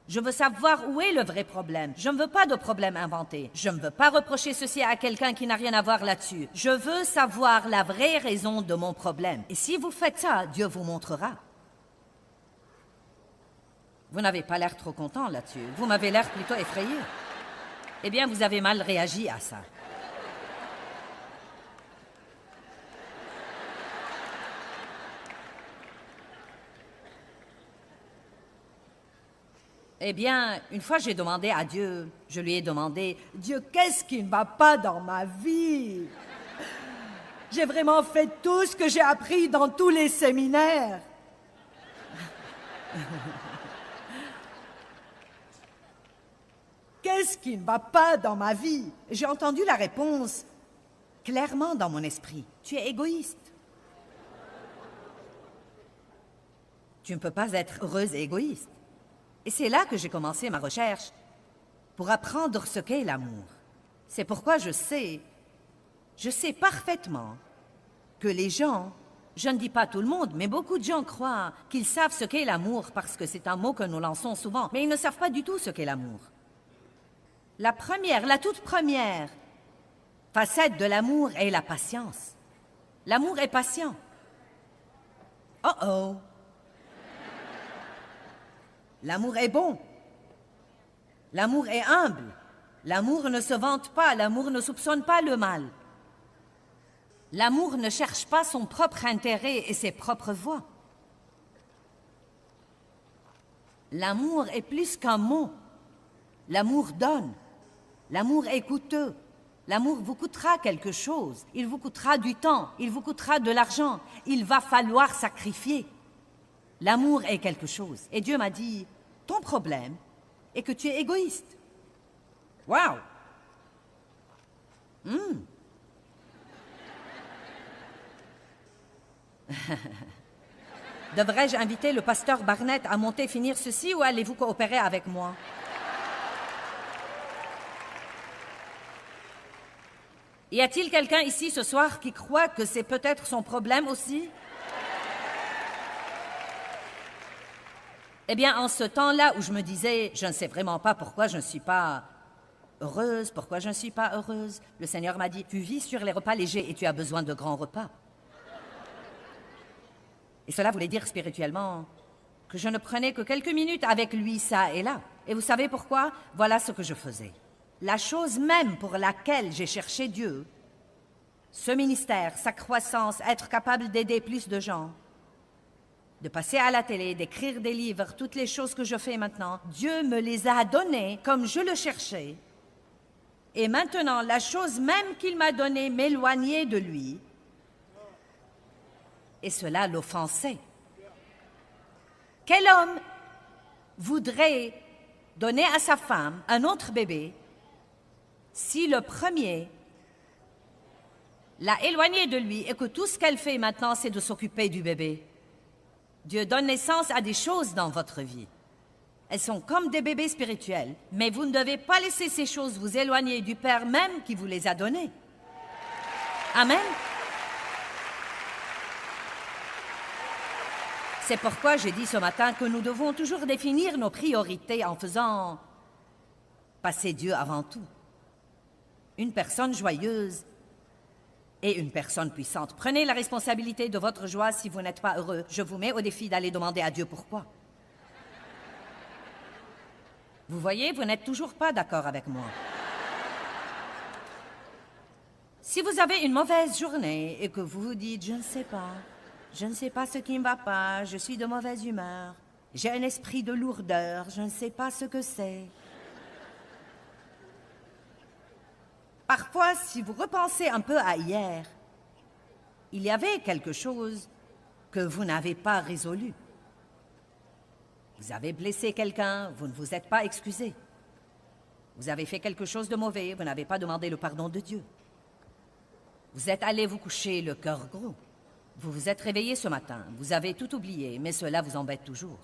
Je veux savoir où est le vrai problème. Je ne veux pas de problème inventé. Je ne veux pas reprocher ceci à quelqu'un qui n'a rien à voir là-dessus. Je veux savoir la vraie raison de mon problème. Et si vous faites ça, Dieu vous montrera. Vous n'avez pas l'air trop content là-dessus. Vous m'avez l'air plutôt effrayé. Eh bien, vous avez mal réagi à ça. Eh bien, une fois j'ai demandé à Dieu, je lui ai demandé, « Dieu, qu'est-ce qui ne va pas dans ma vie? J'ai vraiment fait tout ce que j'ai appris dans tous les séminaires. » Qu'est-ce qui ne va pas dans ma vie? J'ai entendu la réponse clairement dans mon esprit. Tu es égoïste. Tu ne peux pas être heureuse et égoïste. Et c'est là que j'ai commencé ma recherche pour apprendre ce qu'est l'amour. C'est pourquoi je sais parfaitement que les gens, je ne dis pas tout le monde, mais beaucoup de gens croient qu'ils savent ce qu'est l'amour parce que c'est un mot que nous lançons souvent, mais ils ne savent pas du tout ce qu'est l'amour. La toute première facette de l'amour est la patience. L'amour est patient. Oh oh! L'amour est bon. L'amour est humble. L'amour ne se vante pas. L'amour ne soupçonne pas le mal. L'amour ne cherche pas son propre intérêt et ses propres voies. L'amour est plus qu'un mot. L'amour donne. L'amour est coûteux. L'amour vous coûtera quelque chose. Il vous coûtera du temps. Il vous coûtera de l'argent. Il va falloir sacrifier. L'amour est quelque chose. Et Dieu m'a dit, ton problème est que tu es égoïste. Wow! Devrais-je inviter le pasteur Barnett à monter finir ceci ou allez-vous coopérer avec moi? Y a-t-il quelqu'un ici ce soir qui croit que c'est peut-être son problème aussi? Eh bien, en ce temps-là où je me disais, je ne sais vraiment pas pourquoi je ne suis pas heureuse, pourquoi je ne suis pas heureuse, le Seigneur m'a dit, tu vis sur les repas légers et tu as besoin de grands repas. Et cela voulait dire spirituellement que je ne prenais que quelques minutes avec lui, ça et là. Et vous savez pourquoi? Voilà ce que je faisais. La chose même pour laquelle j'ai cherché Dieu, ce ministère, sa croissance, être capable d'aider plus de gens, de passer à la télé, d'écrire des livres, toutes les choses que je fais maintenant, Dieu me les a données comme je le cherchais. Et maintenant, la chose même qu'il m'a donnée m'éloignait de lui. Et cela l'offensait. Quel homme voudrait donner à sa femme un autre bébé si le premier l'a éloigné de lui et que tout ce qu'elle fait maintenant, c'est de s'occuper du bébé? Dieu donne naissance à des choses dans votre vie. Elles sont comme des bébés spirituels, mais vous ne devez pas laisser ces choses vous éloigner du Père même qui vous les a données. Amen. C'est pourquoi j'ai dit ce matin que nous devons toujours définir nos priorités en faisant passer Dieu avant tout. Une personne joyeuse et une personne puissante. Prenez la responsabilité de votre joie si vous n'êtes pas heureux. Je vous mets au défi d'aller demander à Dieu pourquoi. Vous voyez, vous n'êtes toujours pas d'accord avec moi. Si vous avez une mauvaise journée et que vous vous dites « je ne sais pas ce qui ne va pas, je suis de mauvaise humeur, j'ai un esprit de lourdeur, je ne sais pas ce que c'est ». Parfois, si vous repensez un peu à hier, il y avait quelque chose que vous n'avez pas résolu. Vous avez blessé quelqu'un, vous ne vous êtes pas excusé. Vous avez fait quelque chose de mauvais, vous n'avez pas demandé le pardon de Dieu. Vous êtes allé vous coucher le cœur gros. Vous vous êtes réveillé ce matin, vous avez tout oublié, mais cela vous embête toujours.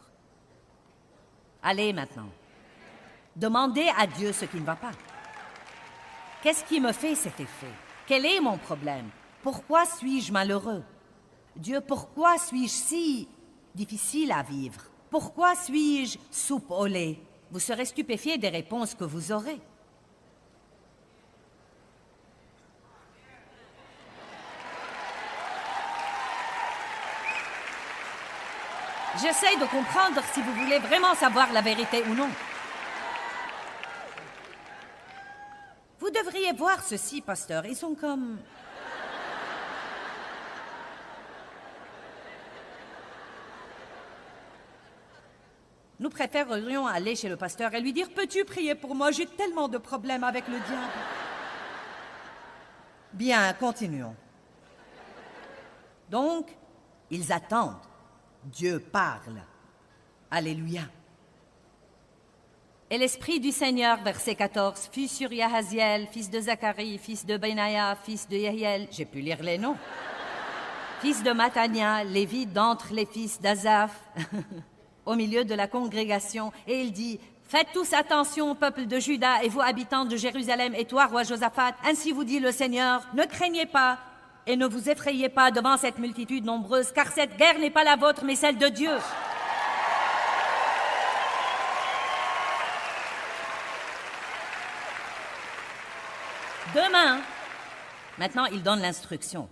Allez maintenant, demandez à Dieu ce qui ne va pas. Qu'est-ce qui me fait cet effet? Quel est mon problème? Pourquoi suis-je malheureux? Dieu, pourquoi suis-je si difficile à vivre? Pourquoi suis-je soupe au lait? Vous serez stupéfiés des réponses que vous aurez. J'essaie de comprendre si vous voulez vraiment savoir la vérité ou non. Vous devriez voir ceci, pasteur. Ils sont comme... Nous préférerions aller chez le pasteur et lui dire « Peux-tu prier pour moi? J'ai tellement de problèmes avec le diable. » Bien, continuons. Donc, ils attendent. Dieu parle. Alléluia. Et l'Esprit du Seigneur, verset 14, fut sur Yahaziel, fils de Zacharie, fils de Benaïa, fils de Yehiel, j'ai pu lire les noms, fils de Matania, lévite d'entre les fils d'Azaph, au milieu de la congrégation, et il dit, « Faites tous attention, peuple de Juda, et vous, habitants de Jérusalem, et toi, roi Josaphat, ainsi vous dit le Seigneur, ne craignez pas, et ne vous effrayez pas devant cette multitude nombreuse, car cette guerre n'est pas la vôtre, mais celle de Dieu. » Demain, maintenant il donne l'instruction.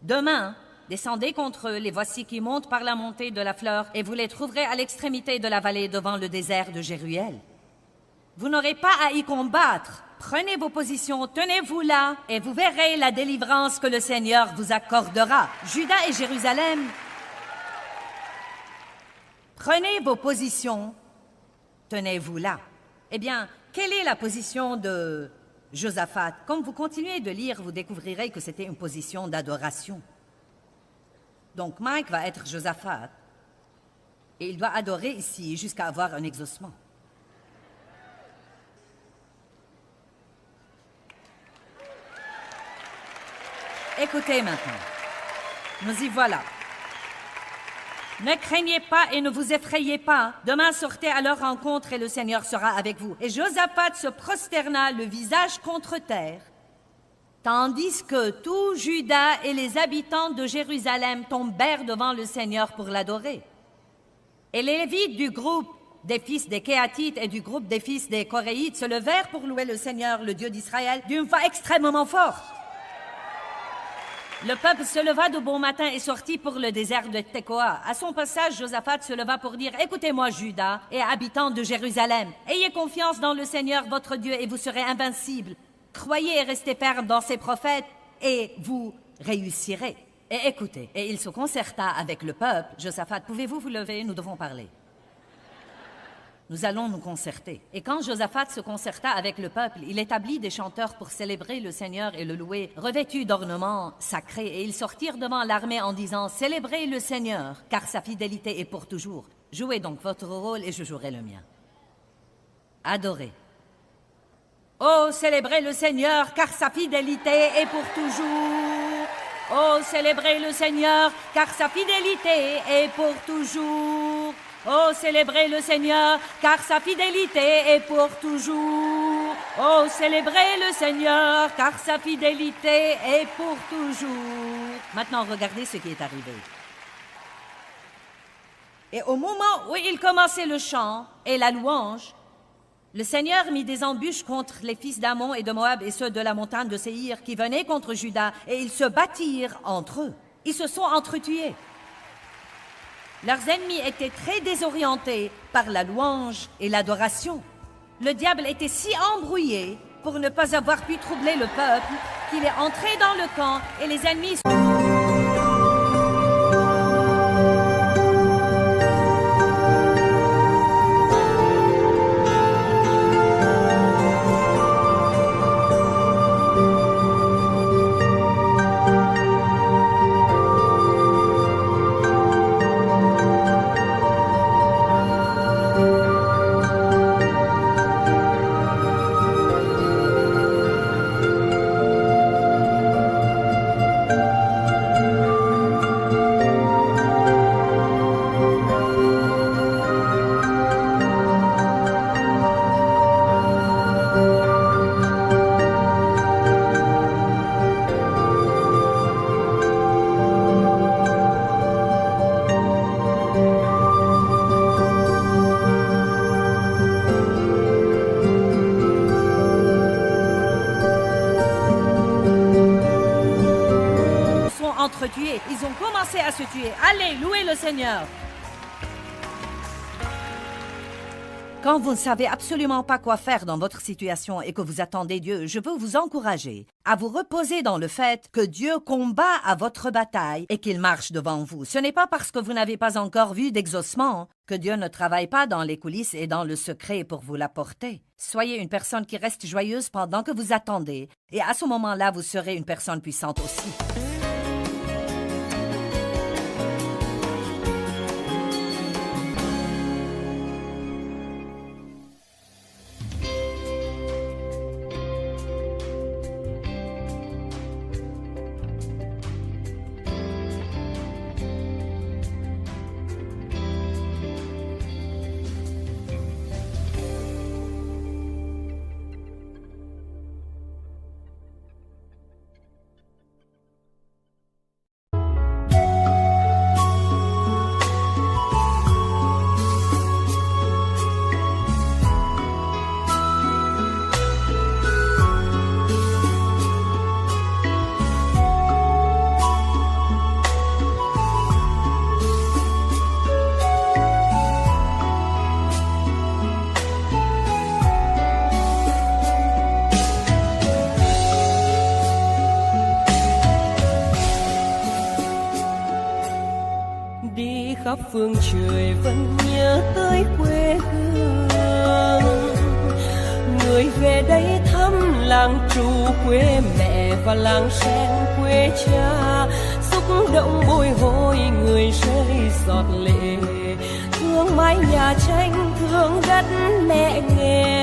Demain, descendez contre eux, les voici qui montent par la montée de la fleur, et vous les trouverez à l'extrémité de la vallée devant le désert de Jéruel. Vous n'aurez pas à y combattre. Prenez vos positions, tenez-vous là, et vous verrez la délivrance que le Seigneur vous accordera. Juda et Jérusalem, prenez vos positions, tenez-vous là. Eh bien, quelle est la position de Josaphat? Comme vous continuez de lire, vous découvrirez que c'était une position d'adoration. Donc Mike va être Josaphat, et il doit adorer ici jusqu'à avoir un exaucement. Écoutez maintenant, nous y voilà. Ne craignez pas et ne vous effrayez pas. Demain, sortez à leur rencontre et le Seigneur sera avec vous. Et Josaphat se prosterna le visage contre terre, tandis que tout Juda et les habitants de Jérusalem tombèrent devant le Seigneur pour l'adorer. Et les Lévites du groupe des fils des Kéatites et du groupe des fils des Coréites se levèrent pour louer le Seigneur, le Dieu d'Israël, d'une voix extrêmement forte. Le peuple se leva de bon matin et sortit pour le désert de Tekoa. À son passage, Josaphat se leva pour dire « Écoutez-moi, Juda et habitants de Jérusalem. Ayez confiance dans le Seigneur votre Dieu et vous serez invincibles. Croyez et restez fermes dans ses prophètes et vous réussirez. » Et écoutez, et il se concerta avec le peuple. Josaphat, pouvez-vous vous lever? Nous devons parler. Nous allons nous concerter. Et quand Josaphat se concerta avec le peuple, il établit des chanteurs pour célébrer le Seigneur et le louer, revêtus d'ornements sacrés. Et ils sortirent devant l'armée en disant « Célébrez le Seigneur, car sa fidélité est pour toujours. Jouez donc votre rôle et je jouerai le mien. » Adorez. Oh, célébrez le Seigneur, car sa fidélité est pour toujours. Oh, célébrez le Seigneur, car sa fidélité est pour toujours. Oh, célébrez le Seigneur, car sa fidélité est pour toujours. Oh, célébrez le Seigneur, car sa fidélité est pour toujours. Maintenant, regardez ce qui est arrivé. Et au moment où il commençait le chant et la louange, le Seigneur mit des embûches contre les fils d'Ammon et de Moab et ceux de la montagne de Séhir qui venaient contre Juda, et ils se battirent entre eux. Ils se sont entretués. Leurs ennemis étaient très désorientés par la louange et l'adoration. Le diable était si embrouillé pour ne pas avoir pu troubler le peuple qu'il est entré dans le camp et les ennemis entretués. Ils ont commencé à se tuer. Allez, louez le Seigneur. Quand vous ne savez absolument pas quoi faire dans votre situation et que vous attendez Dieu, je veux vous encourager à vous reposer dans le fait que Dieu combat à votre bataille et qu'il marche devant vous. Ce n'est pas parce que vous n'avez pas encore vu d'exaucement que Dieu ne travaille pas dans les coulisses et dans le secret pour vous l'apporter. Soyez une personne qui reste joyeuse pendant que vous attendez et à ce moment-là, vous serez une personne puissante aussi. khắp phương trời vẫn nhớ tới quê hương. Người về đây thăm làng trù quê mẹ và làng sen quê cha, xúc động bồi hồi người rơi giọt lệ. Thương mái nhà tranh, thương đất mẹ nghèo.